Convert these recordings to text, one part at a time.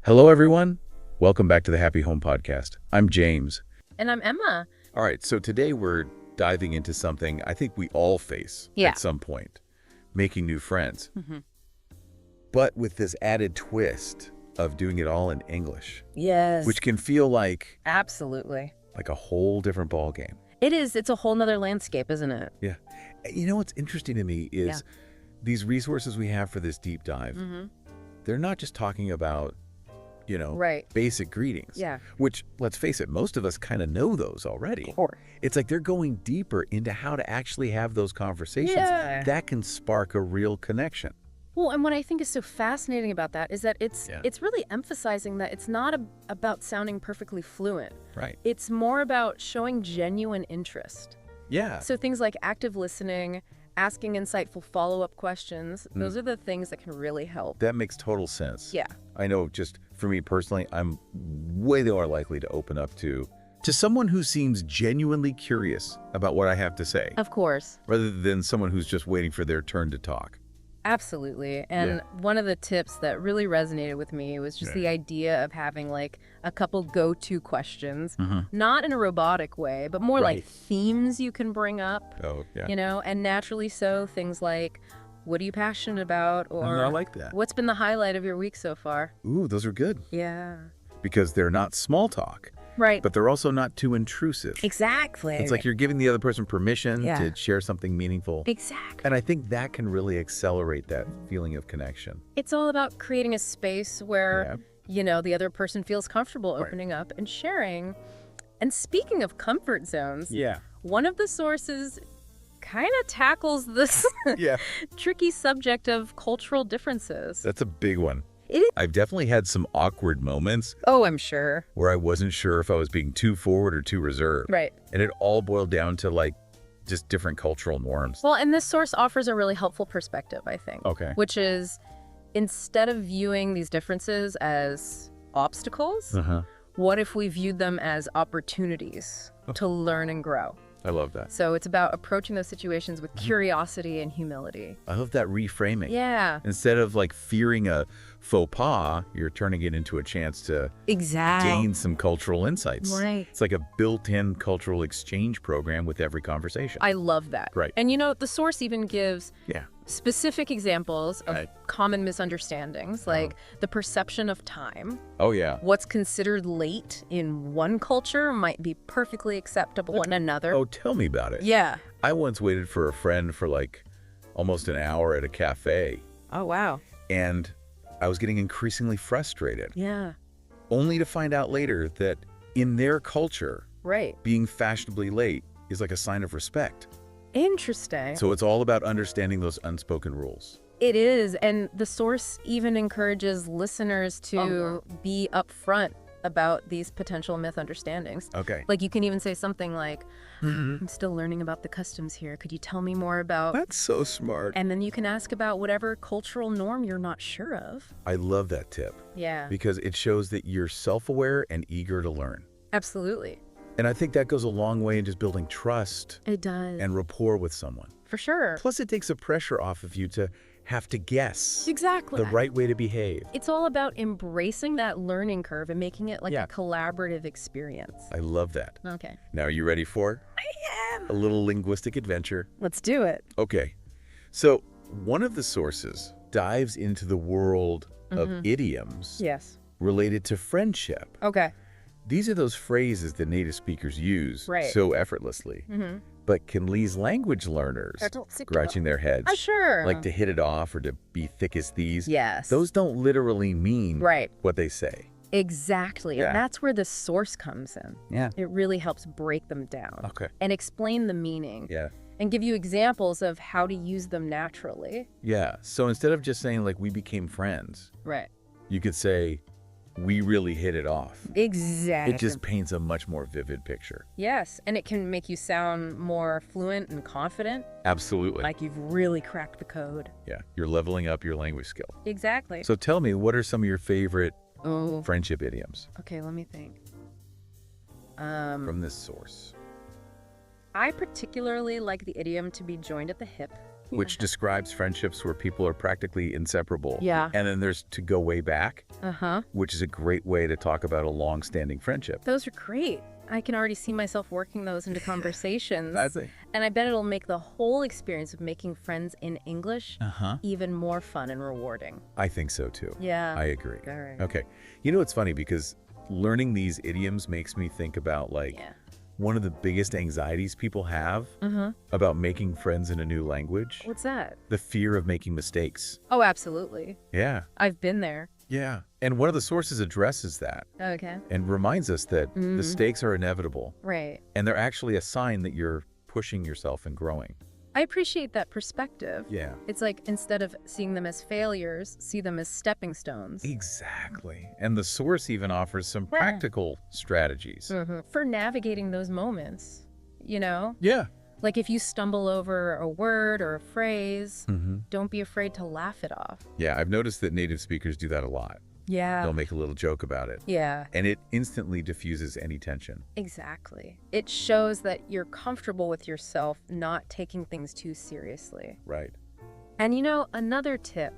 Hello, everyone. Welcome back to the Happy Home Podcast. I'm James. And I'm Emma. All right, so today we're diving into something I think we all face at some point, making new friends. But with this added twist of doing it all in English, Yes. which can feel like Absolutely. a whole different ballgame. It is. It's a whole nother landscape, isn't it? Yeah. You know what's interesting to me is these resources we have for this deep dive, they're not just talking about Right. basic greetings. Yeah. Which, let's face it, most of us kind of know those already. Of course. It's like they're going deeper into how to actually have those conversations Yeah. that can spark a real connection. Well, and what I think is so fascinating about that is that it's really emphasizing that it's not about sounding perfectly fluent. Right. It's more about showing genuine interest. Yeah. So things like active listening, asking insightful follow-up questions, those are the things that can really help. That makes total sense. Yeah. I know, just for me personally, I'm way more likely to open up to someone who seems genuinely curious about what I have to say, Of course. rather than someone who's just waiting for their turn to talk. Absolutely. And one of the tips that really resonated with me was just the idea of having like a couple go-to questions, not in a robotic way, but more like themes you can bring up, Oh, yeah. and naturally so things like, what are you passionate about? Or I like that. what's been the highlight of your week so far? Ooh, those are good. Yeah. Because they're not small talk, Right. but they're also not too intrusive. Exactly. It's like you're giving the other person permission to share something meaningful. Exactly. And I think that can really accelerate that feeling of connection. It's all about creating a space where, the other person feels comfortable opening up and sharing. And speaking of comfort zones, one of the sources kind of tackles this tricky subject of cultural differences. That's a big one. It is. I've definitely had some awkward moments Oh, I'm sure. where I wasn't sure if I was being too forward or too reserved. Right. And it all boiled down to just different cultural norms. Well, and this source offers a really helpful perspective, I think. Okay. Which is, instead of viewing these differences as obstacles, what if we viewed them as opportunities to learn and grow? I love that. So it's about approaching those situations with curiosity and humility. I love that reframing. Yeah. Instead of fearing a faux pas, you're turning it into a chance to Exactly. gain some cultural insights. Right. It's like a built-in cultural exchange program with every conversation. I love that. Right. And the source even gives Yeah. specific examples of Right. common misunderstandings, like the perception of time. Oh, yeah. What's considered late in one culture might be perfectly acceptable in another. Oh, tell me about it. Yeah. I once waited for a friend for almost an hour at a cafe, Oh, wow. and I was getting increasingly frustrated, Yeah. only to find out later that in their culture, Right. being fashionably late is like a sign of respect. Interesting. So it's all about understanding those unspoken rules. It is. And the source even encourages listeners to be upfront about these potential misunderstandings. Okay. Like you can even say something like, I'm still learning about the customs here. Could you tell me more about... That's so smart. And then you can ask about whatever cultural norm you're not sure of. I love that tip Yeah, because it shows that you're self-aware and eager to learn. absolutely. And I think that goes a long way in just building trust It does. and rapport with someone. For sure. Plus, it takes the pressure off of you to have to guess Exactly. the right way to behave. It's all about embracing that learning curve and making it like Yeah. a collaborative experience. I love that. Okay. Now, are you ready for a little linguistic adventure? Let's do it. Okay. So, one of the sources dives into the world of idioms Yes. related to friendship. Okay. These are those phrases that native speakers use Right. so effortlessly. But can these language learners, scratching their heads, Sure. like to hit it off or to be thick as thieves, Yes. those don't literally mean Right. what they say. Exactly. Yeah. And that's where the source comes in. Yeah. It really helps break them down. Okay. And explain the meaning. Yeah. And give you examples of how to use them naturally. Yeah. So instead of just saying we became friends, Right. you could say, we really hit it off. Exactly. It just paints a much more vivid picture. Yes, and it can make you sound more fluent and confident, Absolutely. like you've really cracked the code. Yeah. You're leveling up your language skill. Exactly. So tell me, what are some of your favorite Oh, friendship idioms okay, let me think. from this source? I particularly like the idiom to be joined at the hip. which describes friendships where people are practically inseparable. Yeah. And then there's to go way back, which is a great way to talk about a long-standing friendship. Those are great. I can already see myself working those into conversations. I see. And I bet it'll make the whole experience of making friends in English even more fun and rewarding. I think so too. Yeah. I agree. All right. Okay. You know, it's funny because learning these idioms makes me think about one of the biggest anxieties people have about making friends in a new language. What's that? The fear of making mistakes. Oh, absolutely. Yeah. I've been there. Yeah. And one of the sources addresses that. Okay. And reminds us that mistakes are inevitable. Right. And they're actually a sign that you're pushing yourself and growing. I appreciate that perspective. Yeah. It's like instead of seeing them as failures, see them as stepping stones. Exactly. And the source even offers some practical strategies. For navigating those moments, you know? Yeah. Like if you stumble over a word or a phrase, don't be afraid to laugh it off. Yeah, I've noticed that native speakers do that a lot. Yeah. They'll make a little joke about it. Yeah. And it instantly diffuses any tension. Exactly. It shows that you're comfortable with yourself, not taking things too seriously. Right. And you know, another tip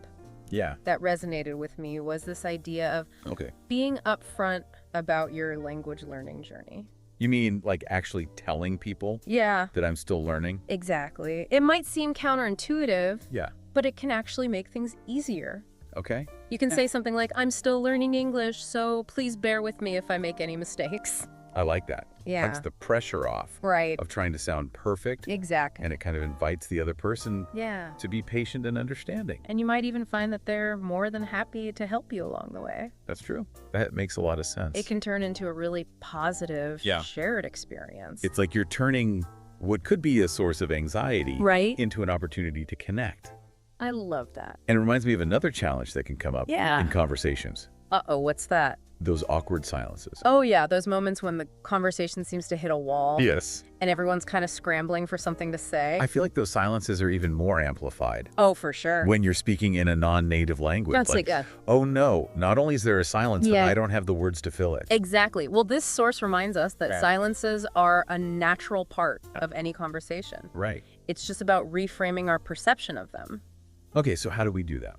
Yeah. that resonated with me was this idea of being upfront about your language learning journey. You mean like actually telling people Yeah. that I'm still learning? Exactly. It might seem counterintuitive, Yeah. but it can actually make things easier. Okay. You can say something like, I'm still learning English, so please bear with me if I make any mistakes. I like that. Yeah. Takes the pressure off Right. of trying to sound perfect. Exactly. And it kind of invites the other person Yeah. to be patient and understanding. And you might even find that they're more than happy to help you along the way. That's true. That makes a lot of sense. It can turn into a really positive Yeah. shared experience. It's like you're turning what could be a source of anxiety Right. into an opportunity to connect. I love that. And it reminds me of another challenge that can come up in conversations. Uh-oh, what's that? Those awkward silences. Oh, yeah, those moments when the conversation seems to hit a wall. Yes. And everyone's kind of scrambling for something to say. I feel like those silences are even more amplified Oh, for sure. when you're speaking in a non-native language. That's like oh no, not only is there a silence, but I don't have the words to fill it. Exactly. Well, this source reminds us that silences are a natural part of any conversation. Right. It's just about reframing our perception of them. Okay, so how do we do that?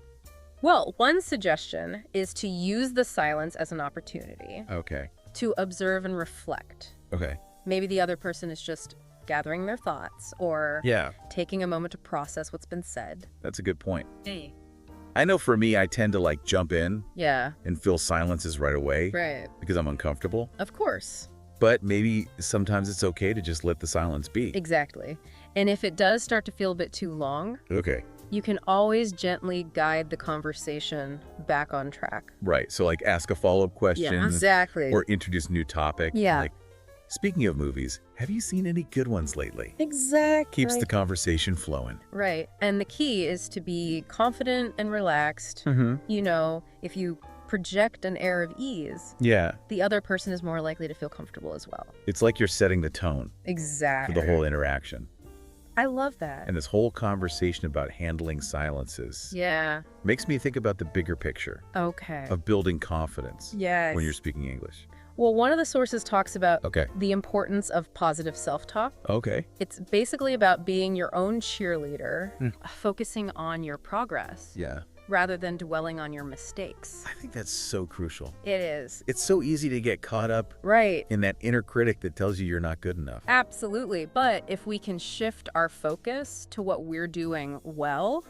Well, one suggestion is to use the silence as an opportunity Okay. to observe and reflect. Okay. Maybe the other person is just gathering their thoughts or taking a moment to process what's been said. That's a good point. Hey. I know for me, I tend to like jump in Yeah. and fill silences right away Right. because I'm uncomfortable. Of course. But maybe sometimes it's okay to just let the silence be. Exactly. And if it does start to feel a bit too long, Okay. you can always gently guide the conversation back on track. Right. So like ask a follow-up question. Exactly. Or introduce a new topic. Yeah. Like, speaking of movies, have you seen any good ones lately? Exactly. Keeps the conversation flowing. Right. And the key is to be confident and relaxed. You know, if you project an air of ease, the other person is more likely to feel comfortable as well. It's like you're setting the tone Exactly. for the whole interaction. I love that. And this whole conversation about handling silences makes me think about the bigger picture Okay. of building confidence Yes. when you're speaking English. Well, one of the sources talks about Okay. the importance of positive self-talk. Okay. It's basically about being your own cheerleader, focusing on your progress Yeah. rather than dwelling on your mistakes. I think that's so crucial. It is. It's so easy to get caught up Right. in that inner critic that tells you you're not good enough. Absolutely. But if we can shift our focus to what we're doing well,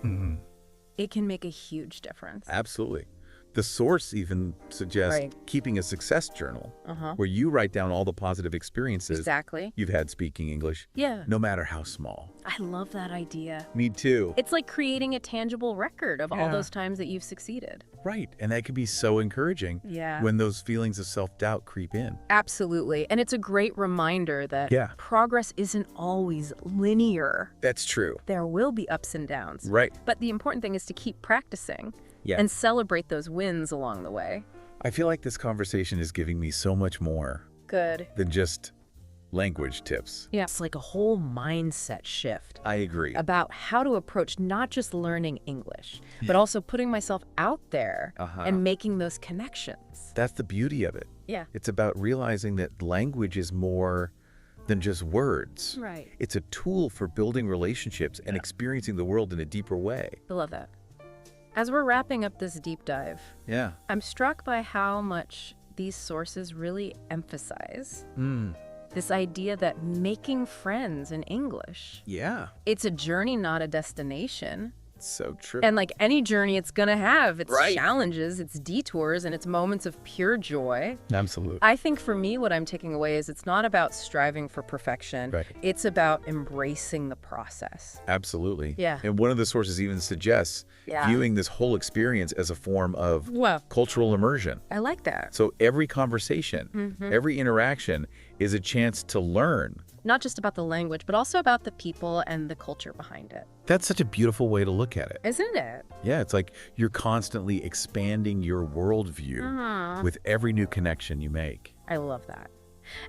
it can make a huge difference. Absolutely. The source even suggests keeping a success journal where you write down all the positive experiences Exactly. you've had speaking English, Yeah. no matter how small. I love that idea. Me too. It's like creating a tangible record of all those times that you've succeeded. Right. And that can be so encouraging Yeah. when those feelings of self-doubt creep in. Absolutely. And it's a great reminder that progress isn't always linear. That's true. There will be ups and downs. Right. But the important thing is to keep practicing and celebrate those wins along the way. I feel like this conversation is giving me so much more Good. than just language tips. Yeah. It's like a whole mindset shift I agree. about how to approach not just learning English, but also putting myself out there and making those connections. That's the beauty of it. Yeah. It's about realizing that language is more than just words. Right. It's a tool for building relationships and experiencing the world in a deeper way. I love that. As we're wrapping up this deep dive, I'm struck by how much these sources really emphasize this idea that making friends in English. It's a journey, not a destination. So true. And like any journey, it's going to have its challenges, its detours, and its moments of pure joy. Absolutely. I think for me, what I'm taking away is it's not about striving for perfection. It's about embracing the process. Absolutely. Yeah. And one of the sources even suggests viewing this whole experience as a form of cultural immersion. I like that. So every conversation, every interaction is a chance to learn. Not just about the language, but also about the people and the culture behind it. That's such a beautiful way to look at it. Isn't it? Yeah, it's like you're constantly expanding your worldview with every new connection you make. I love that.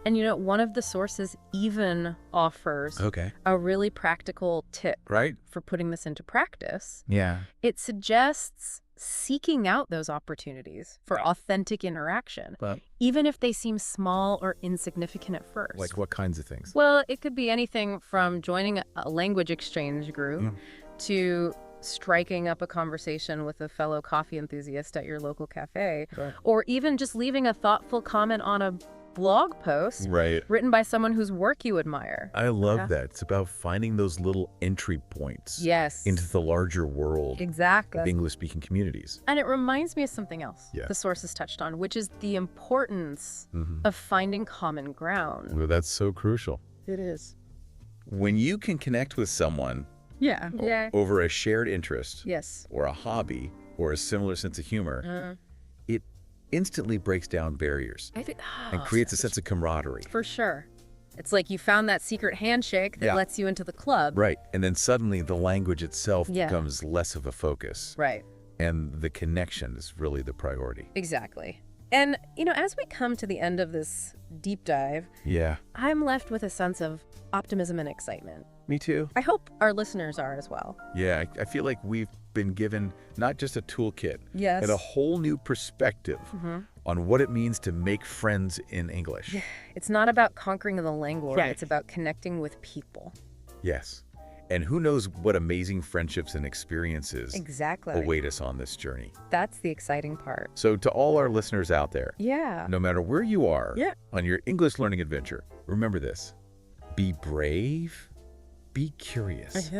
And you know, one of the sources even offers a really practical tip for putting this into practice. It suggests seeking out those opportunities for authentic interaction, even if they seem small or insignificant at first. Like what kinds of things? Well, it could be anything from joining a language exchange group to striking up a conversation with a fellow coffee enthusiast at your local cafe, or even just leaving a thoughtful comment on a blog post written by someone whose work you admire. I love that. It's about finding those little entry points into the larger world of English-speaking communities. And it reminds me of something else the sources touched on, which is the importance of finding common ground. Well, that's so crucial. It is. When you can connect with someone over a shared interest or a hobby or a similar sense of humor, it instantly breaks down barriers and creates a sense of camaraderie. For sure. It's like you found that secret handshake that lets you into the club. Right. And then suddenly the language itself becomes less of a focus. Right. And the connection is really the priority. Exactly. And, you know, as we come to the end of this deep dive, I'm left with a sense of optimism and excitement. Me too. I hope our listeners are as well. Yeah, I feel like we've been given not just a toolkit, but a whole new perspective on what it means to make friends in English. It's not about conquering the language, it's about connecting with people. Yes. And who knows what amazing friendships and experiences await us on this journey. That's the exciting part. So to all our listeners out there, no matter where you are on your English learning adventure, remember this: be brave, be curious,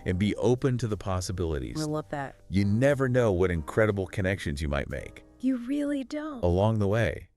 and be open to the possibilities. I love that. You never know what incredible connections you might make. You really don't. Along the way.